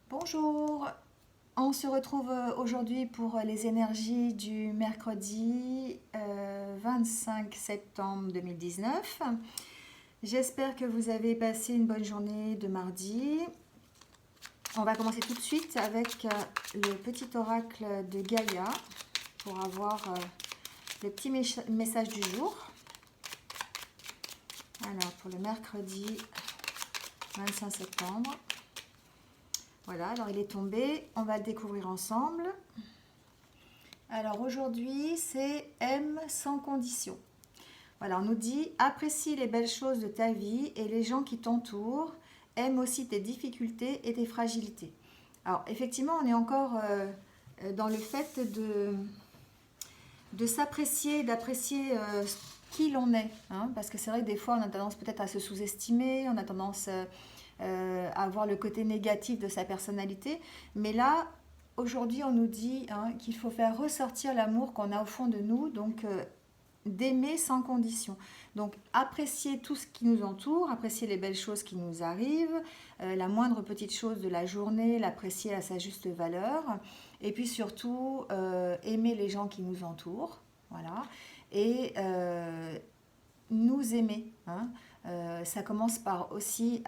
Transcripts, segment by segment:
Bonjour, on se retrouve aujourd'hui pour les énergies du mercredi 25 septembre 2019. J'espère que vous avez passé une bonne journée de mardi. On va commencer tout de suite avec le petit oracle de Gaïa pour avoir le petit message du jour. Alors pour le mercredi 25 septembre. Voilà, alors il est tombé, on va le découvrir ensemble. Alors aujourd'hui, c'est aime sans condition. Voilà, on nous dit apprécie les belles choses de ta vie et les gens qui t'entourent, aime aussi tes difficultés et tes fragilités. Alors effectivement, on est encore dans le fait de s'apprécier, d'apprécier qui l'on est. Hein, parce que c'est vrai que des fois, on a tendance peut-être à se sous-estimer, on a tendance à voir le côté négatif de sa personnalité. Mais là, aujourd'hui, on nous dit qu'il faut faire ressortir l'amour qu'on a au fond de nous, donc d'aimer sans condition. Donc apprécier tout ce qui nous entoure, apprécier les belles choses qui nous arrivent, la moindre petite chose de la journée, l'apprécier à sa juste valeur. Et puis surtout, aimer les gens qui nous entourent. Voilà. Et nous aimer. Hein. Ça commence par aussi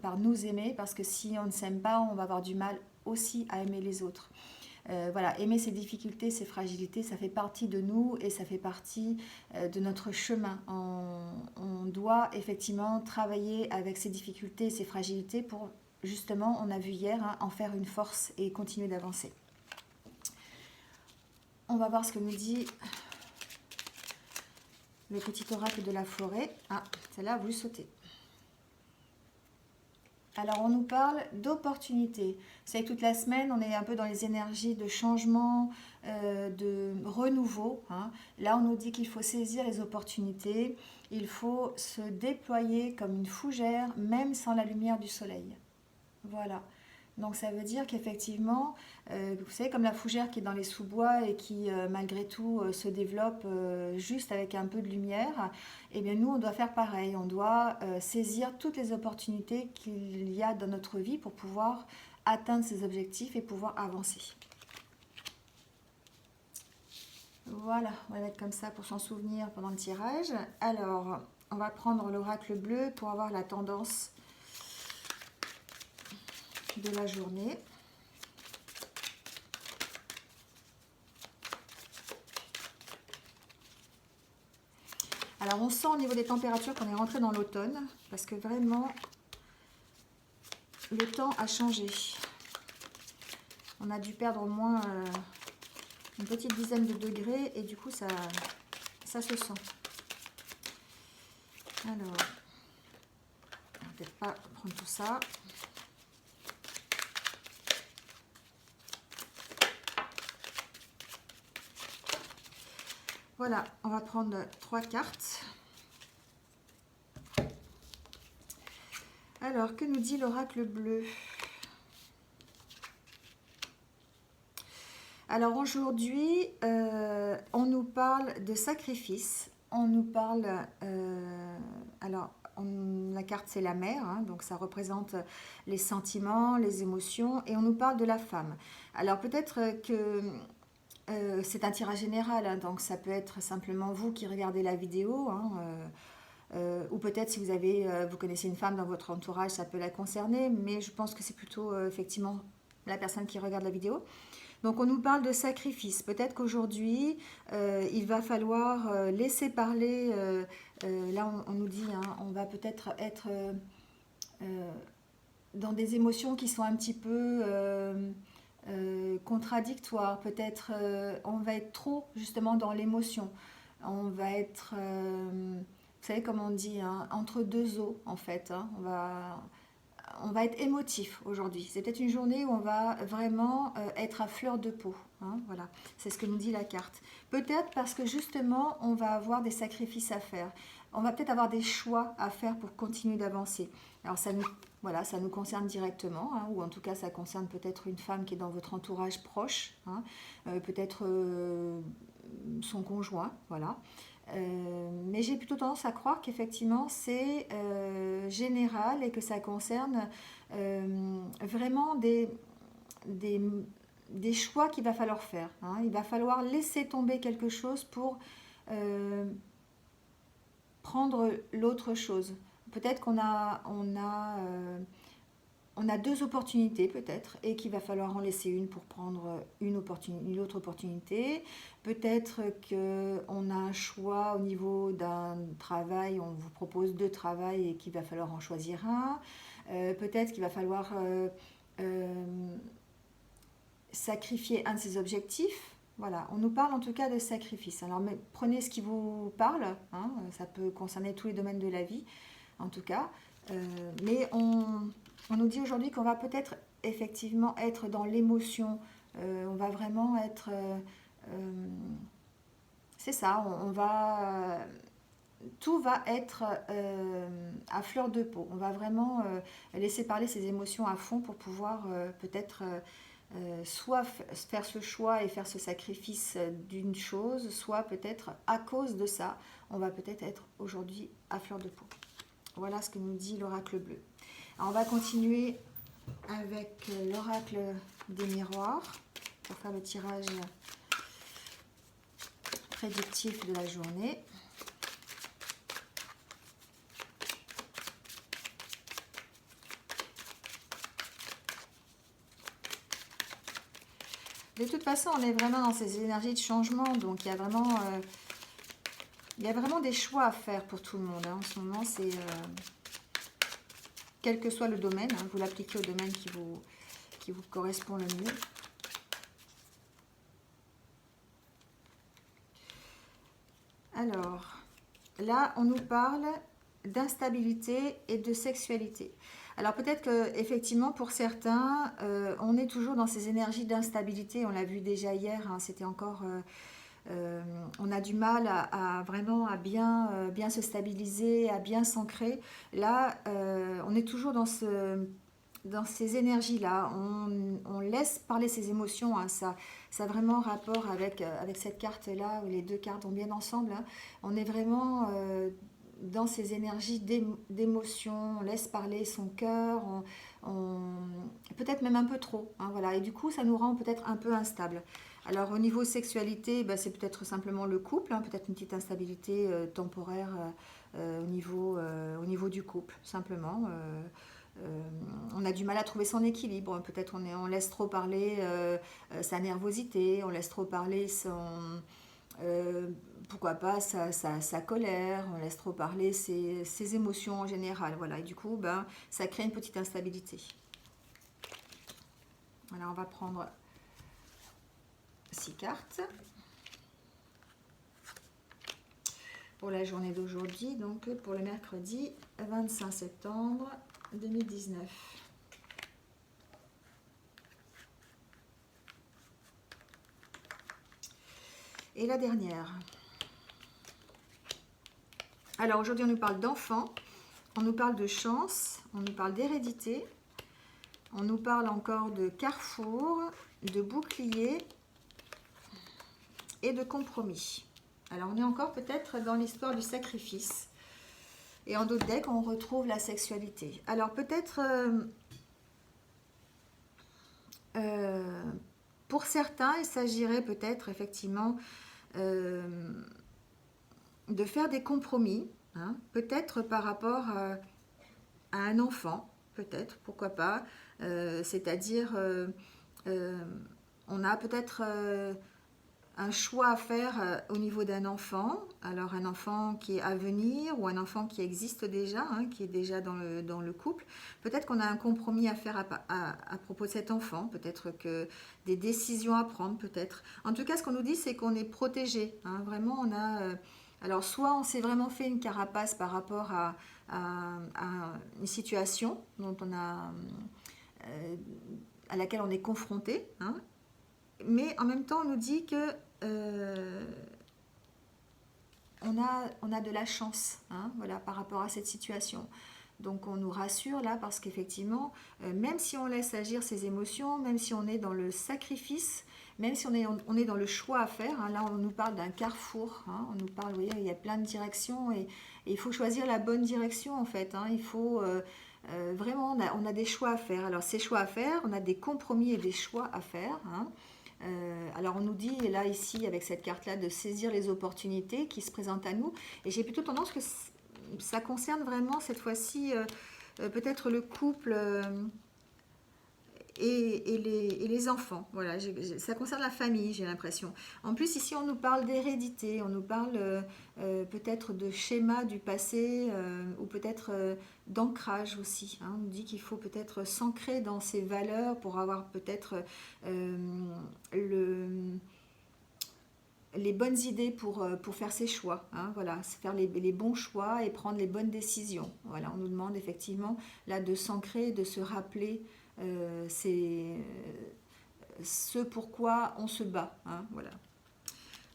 par nous aimer, parce que si on ne s'aime pas, on va avoir du mal aussi à aimer les autres. Voilà, aimer ses difficultés, ses fragilités, ça fait partie de nous et ça fait partie de notre chemin. On doit effectivement travailler avec ses difficultés et ses fragilités pour justement, on a vu hier, en faire une force et continuer d'avancer. On va voir ce que nous dit le petit oracle de la forêt. Ah, celle-là a voulu sauter. Alors, on nous parle d'opportunités. Vous savez que toute la semaine, on est un peu dans les énergies de changement, de renouveau. Hein. Là, on nous dit qu'il faut saisir les opportunités. Il faut se déployer comme une fougère, même sans la lumière du soleil. Voilà. Donc ça veut dire qu'effectivement, vous savez, comme la fougère qui est dans les sous-bois et qui malgré tout se développe juste avec un peu de lumière, eh bien nous on doit faire pareil, on doit saisir toutes les opportunités qu'il y a dans notre vie pour pouvoir atteindre ses objectifs et pouvoir avancer. Voilà, on va mettre comme ça pour s'en souvenir pendant le tirage. Alors, on va prendre l'oracle bleu pour avoir la tendance de la journée. Alors on sent au niveau des températures qu'on est rentré dans l'automne, parce que vraiment le temps a changé. On a dû perdre au moins une petite dizaine de degrés et du coup ça se sent. Alors, on va peut-être pas prendre tout ça. Voilà, on va prendre 3 cartes. Alors, que nous dit l'oracle bleu? Alors aujourd'hui, on nous parle de sacrifice. On nous parle... la carte c'est la mer, hein, donc ça représente les sentiments, les émotions, et on nous parle de la femme. Alors peut-être que... c'est un tirage général, hein, donc ça peut être simplement vous qui regardez la vidéo, hein, ou peut-être si vous connaissez une femme dans votre entourage, ça peut la concerner, mais je pense que c'est plutôt effectivement la personne qui regarde la vidéo. Donc on nous parle de sacrifice. Peut-être qu'aujourd'hui, il va falloir laisser parler, là on nous dit, hein, on va peut-être être, dans des émotions qui sont un petit peu... contradictoire, peut-être on va être trop justement dans l'émotion, on va être, vous savez comme on dit, hein, entre deux eaux en fait, hein, on va être émotif aujourd'hui, c'est peut-être une journée où on va vraiment être à fleur de peau, hein, voilà, c'est ce que nous dit la carte, peut-être parce que justement on va avoir des sacrifices à faire, on va peut-être avoir des choix à faire pour continuer d'avancer. Alors voilà, ça nous concerne directement, hein, ou en tout cas ça concerne peut-être une femme qui est dans votre entourage proche, hein, peut-être son conjoint, voilà. Mais j'ai plutôt tendance à croire qu'effectivement c'est général et que ça concerne vraiment des, des choix qu'il va falloir faire, hein. Il va falloir laisser tomber quelque chose pour euh, prendre l'autre chose. Peut-être on a deux opportunités peut-être et qu'il va falloir en laisser une pour prendre une autre opportunité. Peut-être qu'on a un choix au niveau d'un travail, on vous propose deux travails et qu'il va falloir en choisir un. Peut-être qu'il va falloir euh, sacrifier un de ses objectifs. Voilà, on nous parle en tout cas de sacrifice. Alors mais prenez ce qui vous parle, hein, ça peut concerner tous les domaines de la vie en tout cas. Mais on nous dit aujourd'hui qu'on va peut-être effectivement être dans l'émotion. On va vraiment être... c'est ça, on va... tout va être à fleur de peau. On va vraiment laisser parler ses émotions à fond pour pouvoir peut-être soit faire ce choix et faire ce sacrifice d'une chose, soit peut-être à cause de ça, on va peut-être être aujourd'hui à fleur de peau. Voilà ce que nous dit l'oracle bleu. Alors on va continuer avec l'oracle des miroirs pour faire le tirage prédictif de la journée. De toute façon, on est vraiment dans ces énergies de changement, donc il y a vraiment des choix à faire pour tout le monde, hein. En ce moment, c'est quel que soit le domaine, hein, vous l'appliquez au domaine qui vous correspond le mieux. Alors, là, on nous parle d'instabilité et de sexualité. Alors peut-être que effectivement pour certains, on est toujours dans ces énergies d'instabilité. On l'a vu déjà hier, hein, c'était encore, on a du mal vraiment à bien se stabiliser, à bien s'ancrer. Là, on est toujours dans ces énergies-là. On laisse parler ses émotions, hein. Ça a vraiment rapport avec cette carte-là, où les deux cartes vont bien ensemble, hein. On est vraiment dans ces énergies d'émotion, on laisse parler son cœur, peut-être même un peu trop, hein, voilà. Et du coup, ça nous rend peut-être un peu instable. Alors, au niveau sexualité, bah, c'est peut-être simplement le couple, hein, peut-être une petite instabilité temporaire au niveau du couple, simplement. On a du mal à trouver son équilibre. Peut-être on laisse trop parler sa nervosité, on laisse trop parler euh, pourquoi pas sa colère, on laisse trop parler ses émotions en général. Voilà. Et du coup, ben, ça crée une petite instabilité. Voilà, on va prendre 6 cartes pour la journée d'aujourd'hui, donc pour le mercredi 25 septembre 2019. Et la dernière. Alors aujourd'hui on nous parle d'enfants, on nous parle de chance, on nous parle d'hérédité, on nous parle encore de carrefour, de bouclier et de compromis. Alors on est encore peut-être dans l'histoire du sacrifice. Et en d'autres decks, on retrouve la sexualité. Alors peut-être, pour certains, il s'agirait peut-être effectivement de faire des compromis, hein, peut-être par rapport à un enfant, peut-être, pourquoi pas. C'est-à-dire, on a peut-être un choix à faire au niveau d'un enfant. Alors un enfant qui est à venir ou un enfant qui existe déjà, hein, qui est déjà dans le couple. Peut-être qu'on a un compromis à faire à propos de cet enfant. Peut-être que des décisions à prendre, peut-être. En tout cas, ce qu'on nous dit, c'est qu'on est protégé, hein. Vraiment, on a... alors, soit on s'est vraiment fait une carapace par rapport à une situation dont à laquelle on est confronté, hein. Mais en même temps, on nous dit que on a de la chance, hein, voilà, par rapport à cette situation. Donc on nous rassure là parce qu'effectivement, même si on laisse agir ses émotions, même si on est dans le sacrifice, même si on est dans le choix à faire, hein, là on nous parle d'un carrefour, hein, on nous parle, vous voyez, il y a plein de directions et il faut choisir la bonne direction en fait, hein, il faut vraiment, on a des choix à faire. Alors ces choix à faire, on a des compromis et des choix à faire, hein. Alors on nous dit là ici avec cette carte là de saisir les opportunités qui se présentent à nous et j'ai plutôt tendance que ça concerne vraiment cette fois-ci peut-être le couple et les enfants. Voilà, ça concerne la famille, j'ai l'impression. En plus, ici, on nous parle d'hérédité, on nous parle peut-être de schémas du passé ou peut-être d'ancrage aussi, hein. On nous dit qu'il faut peut-être s'ancrer dans ces valeurs pour avoir peut-être les bonnes idées pour faire ses choix, hein, voilà, faire les bons choix et prendre les bonnes décisions. Voilà, on nous demande effectivement là de s'ancrer, de se rappeler ce pourquoi on se bat, hein, voilà.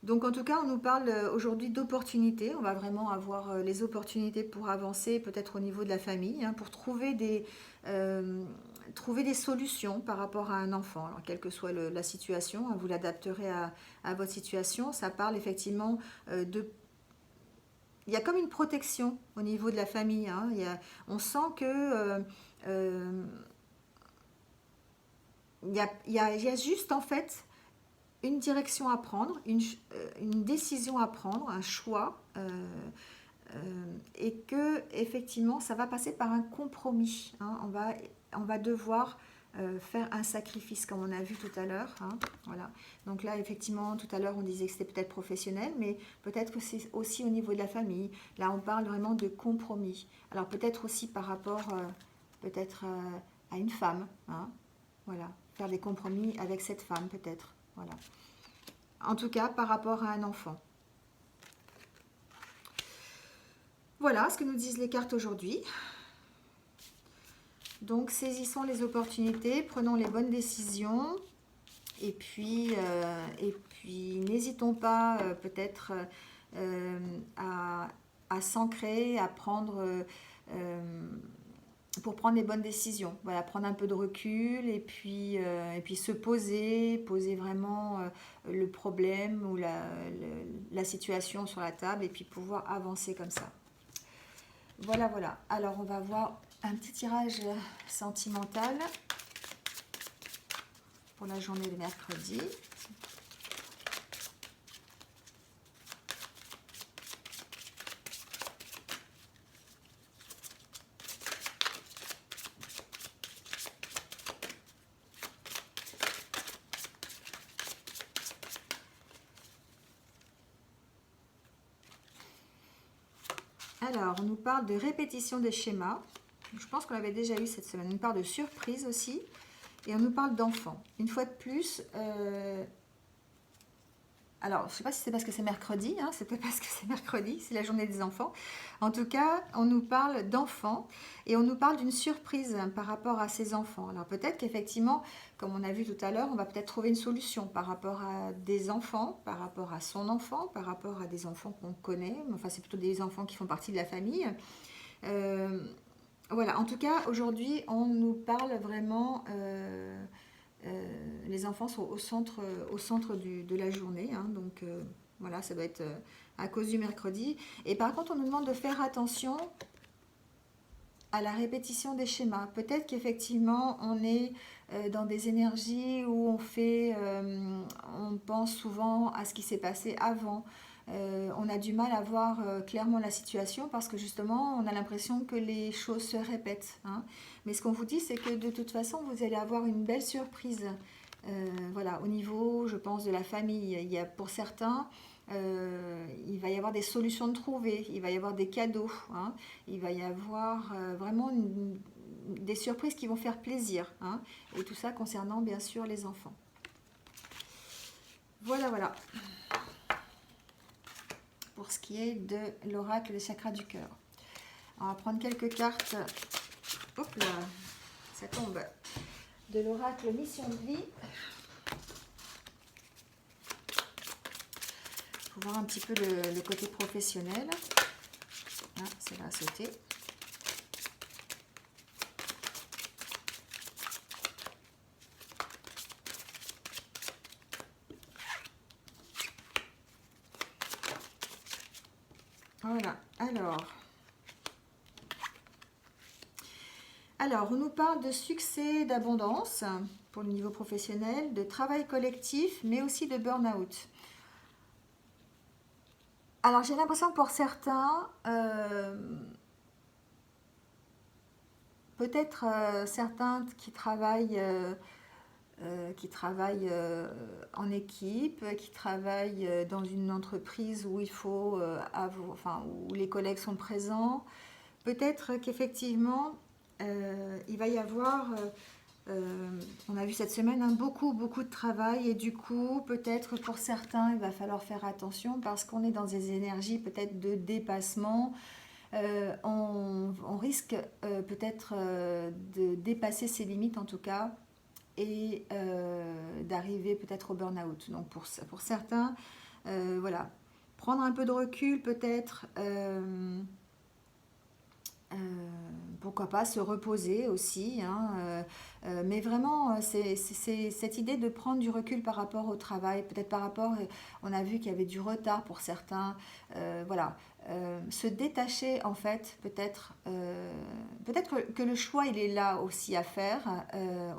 Donc en tout cas, on nous parle aujourd'hui d'opportunités. On va vraiment avoir les opportunités pour avancer, peut-être au niveau de la famille, hein, pour trouver des solutions par rapport à un enfant. Alors, quelle que soit la situation, hein, vous l'adapterez à votre situation. Ça parle effectivement de... Il y a comme une protection au niveau de la famille, hein. On sent que... il y a juste en fait une direction à prendre, une décision à prendre, un choix, et que effectivement ça va passer par un compromis, hein. On va devoir faire un sacrifice comme on a vu tout à l'heure, hein, voilà. Donc là effectivement tout à l'heure on disait que c'était peut-être professionnel, mais peut-être que c'est aussi au niveau de la famille. Là on parle vraiment de compromis. Alors peut-être aussi par rapport peut-être à une femme, hein, voilà, faire des compromis avec cette femme peut-être, voilà. En tout cas, par rapport à un enfant. Voilà ce que nous disent les cartes aujourd'hui. Donc, saisissons les opportunités, prenons les bonnes décisions. Et puis n'hésitons pas peut-être à s'ancrer, à prendre... pour prendre les bonnes décisions, voilà, prendre un peu de recul et puis se poser vraiment le problème ou la situation sur la table et puis pouvoir avancer comme ça. Voilà, voilà. Alors on va voir un petit tirage sentimental pour la journée de mercredi. Alors, on nous parle de répétition des schémas. Je pense qu'on l'avait déjà eu cette semaine. On nous parle de surprise aussi. Et on nous parle d'enfants. Une fois de plus, alors, je ne sais pas si c'est parce que c'est mercredi, hein, c'est peut-être parce que c'est mercredi, c'est la journée des enfants. En tout cas, on nous parle d'enfants et on nous parle d'une surprise par rapport à ces enfants. Alors peut-être qu'effectivement, comme on a vu tout à l'heure, on va peut-être trouver une solution par rapport à des enfants, par rapport à son enfant, par rapport à des enfants qu'on connaît. Enfin, c'est plutôt des enfants qui font partie de la famille. Voilà, en tout cas, aujourd'hui, on nous parle vraiment... les enfants sont au centre de la journée, hein, donc voilà, ça doit être à cause du mercredi. Et par contre, on nous demande de faire attention à la répétition des schémas. Peut-être qu'effectivement, on est dans des énergies où on pense souvent à ce qui s'est passé avant. On a du mal à voir clairement la situation parce que justement on a l'impression que les choses se répètent, hein. Mais ce qu'on vous dit, c'est que de toute façon vous allez avoir une belle surprise, voilà, au niveau, je pense, de la famille. Il y a pour certains il va y avoir des solutions de trouver, il va y avoir des cadeaux, hein. Il va y avoir vraiment des surprises qui vont faire plaisir, hein. Et tout ça concernant bien sûr les enfants. Voilà, voilà. Pour ce qui est de l'oracle des chakras du cœur. On va prendre quelques cartes. Hop là, ça tombe. De l'oracle mission de vie. Pour voir un petit peu le côté professionnel. Ah, c'est là à sauter. Alors, on nous parle de succès, d'abondance pour le niveau professionnel, de travail collectif, mais aussi de burn-out. Alors, j'ai l'impression que pour certains, peut-être certains qui travaillent en équipe, qui travaillent dans une entreprise où il faut où les collègues sont présents. Peut-être qu'effectivement, il va y avoir, on a vu cette semaine, hein, beaucoup de travail et du coup, peut-être pour certains, il va falloir faire attention parce qu'on est dans des énergies peut-être de dépassement. On risque peut-être de dépasser ses limites en tout cas et d'arriver peut-être au burn-out. Donc pour certains, voilà, prendre un peu de recul peut-être, pourquoi pas se reposer aussi, hein, mais vraiment c'est cette idée de prendre du recul par rapport au travail, peut-être par rapport, on a vu qu'il y avait du retard pour certains, voilà, se détacher en fait, peut-être que le choix il est là aussi à faire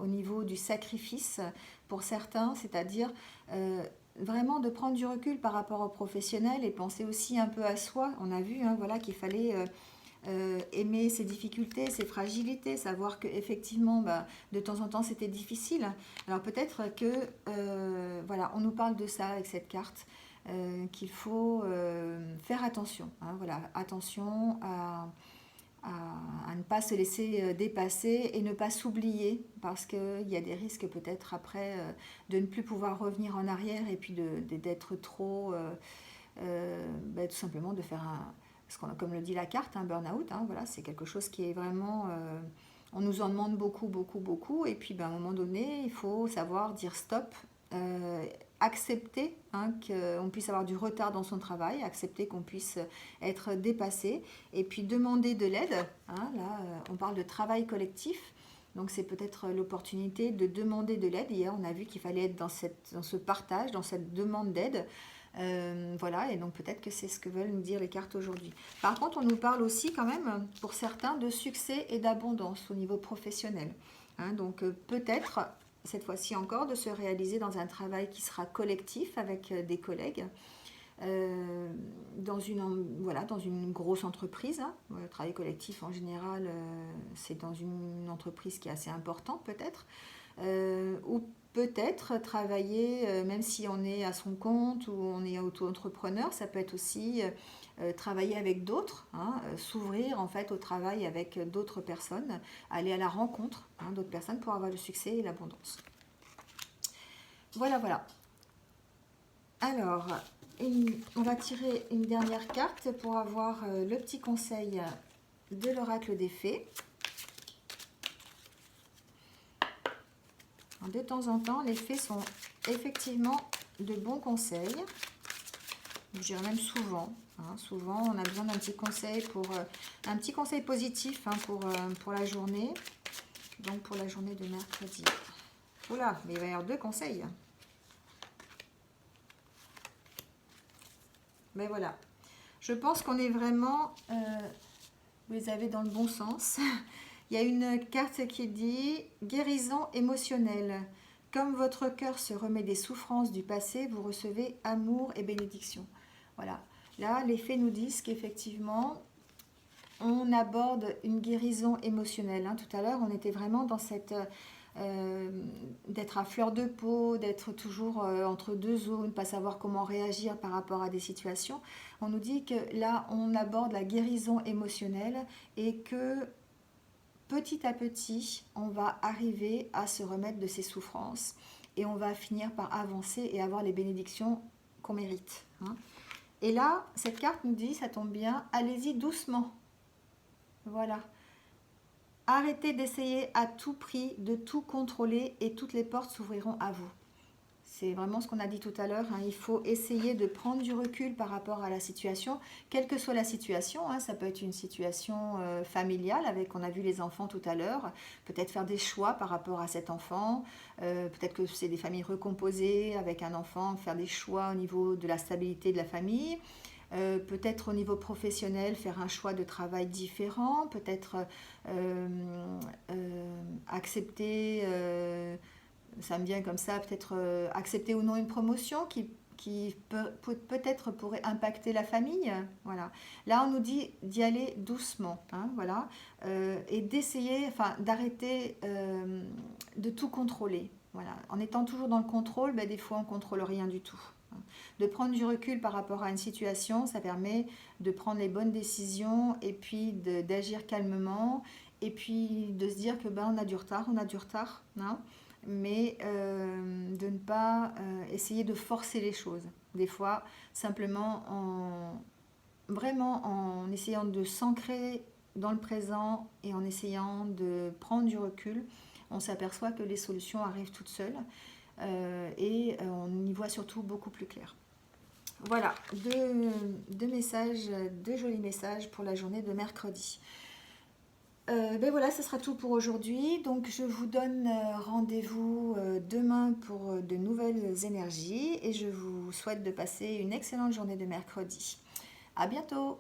au niveau du sacrifice pour certains, c'est-à-dire vraiment de prendre du recul par rapport aux professionnels et penser aussi un peu à soi. On a vu, hein, voilà, qu'il fallait aimer ses difficultés, ses fragilités, savoir qu'effectivement, de temps en temps, c'était difficile. Alors peut-être que, voilà, on nous parle de ça avec cette carte, qu'il faut faire attention. Hein, voilà, attention à ne pas se laisser dépasser et ne pas s'oublier parce qu'il y a des risques peut-être après de ne plus pouvoir revenir en arrière et puis d'être trop, tout simplement de faire comme le dit la carte, un burn-out, hein, voilà, c'est quelque chose qui est vraiment, on nous en demande beaucoup, et puis à un moment donné, il faut savoir dire stop, accepter hein, qu'on puisse avoir du retard dans son travail, accepter qu'on puisse être dépassé, et puis demander de l'aide, hein, là, on parle de travail collectif, donc c'est peut-être l'opportunité de demander de l'aide. Hier, on a vu qu'il fallait être dans ce partage, dans cette demande d'aide. Voilà, et donc peut-être que c'est ce que veulent nous dire les cartes aujourd'hui. Par contre, on nous parle aussi quand même, pour certains, de succès et d'abondance au niveau professionnel. Hein, donc peut-être, cette fois-ci encore, de se réaliser dans un travail qui sera collectif avec des collègues. Dans une grosse entreprise. Hein. Le travail collectif, en général, c'est dans une entreprise qui est assez importante, peut-être. Ou peut-être travailler, même si on est à son compte ou on est auto-entrepreneur, ça peut être aussi travailler avec d'autres, hein, s'ouvrir en fait au travail avec d'autres personnes, aller à la rencontre hein, d'autres personnes pour avoir le succès et l'abondance. Voilà. Alors, on va tirer une dernière carte pour avoir le petit conseil de l'oracle des fées. De temps en temps, les fées sont effectivement de bons conseils. Je dirais même souvent. Hein, souvent, on a besoin d'un petit conseil un petit conseil positif hein, pour la journée. Donc pour la journée de mercredi. Oula, mais il va y avoir 2 conseils. Mais voilà. Je pense qu'on est vraiment... vous les avez dans le bon sens. Il y a une carte qui dit « Guérison émotionnelle. Comme votre cœur se remet des souffrances du passé, vous recevez amour et bénédiction. » Voilà. Là, les fées nous disent qu'effectivement, on aborde une guérison émotionnelle. Hein. Tout à l'heure, on était vraiment dans cette... d'être à fleur de peau, d'être toujours entre deux eaux, ne pas savoir comment réagir par rapport à des situations. On nous dit que là, on aborde la guérison émotionnelle et que petit à petit, on va arriver à se remettre de ces souffrances et on va finir par avancer et avoir les bénédictions qu'on mérite. Hein. Et là, cette carte nous dit, ça tombe bien, allez-y doucement. Voilà. Arrêtez d'essayer à tout prix de tout contrôler et toutes les portes s'ouvriront à vous. C'est vraiment ce qu'on a dit tout à l'heure. Hein. Il faut essayer de prendre du recul par rapport à la situation, quelle que soit la situation. Hein. Ça peut être une situation familiale, on a vu les enfants tout à l'heure. Peut-être faire des choix par rapport à cet enfant. Peut-être que c'est des familles recomposées avec un enfant, faire des choix au niveau de la stabilité de la famille. Peut-être au niveau professionnel, faire un choix de travail différent, peut-être accepter, ça me vient comme ça, peut-être accepter ou non une promotion qui peut-être pourrait impacter la famille. Voilà. Là, on nous dit d'y aller doucement, hein, voilà, et d'essayer, enfin, d'arrêter de tout contrôler. Voilà. En étant toujours dans le contrôle, ben, des fois, on ne contrôle rien du tout. De prendre du recul par rapport à une situation, ça permet de prendre les bonnes décisions et puis d'agir calmement et puis de se dire que ben, on a du retard, hein, mais de ne pas essayer de forcer les choses. Des fois, simplement vraiment en essayant de s'ancrer dans le présent et en essayant de prendre du recul, on s'aperçoit que les solutions arrivent toutes seules et on y voit surtout beaucoup plus clair. Voilà, deux messages, deux jolis messages pour la journée de mercredi. Ben voilà, ce sera tout pour aujourd'hui. Donc je vous donne rendez-vous demain pour de nouvelles énergies et je vous souhaite de passer une excellente journée de mercredi. À bientôt!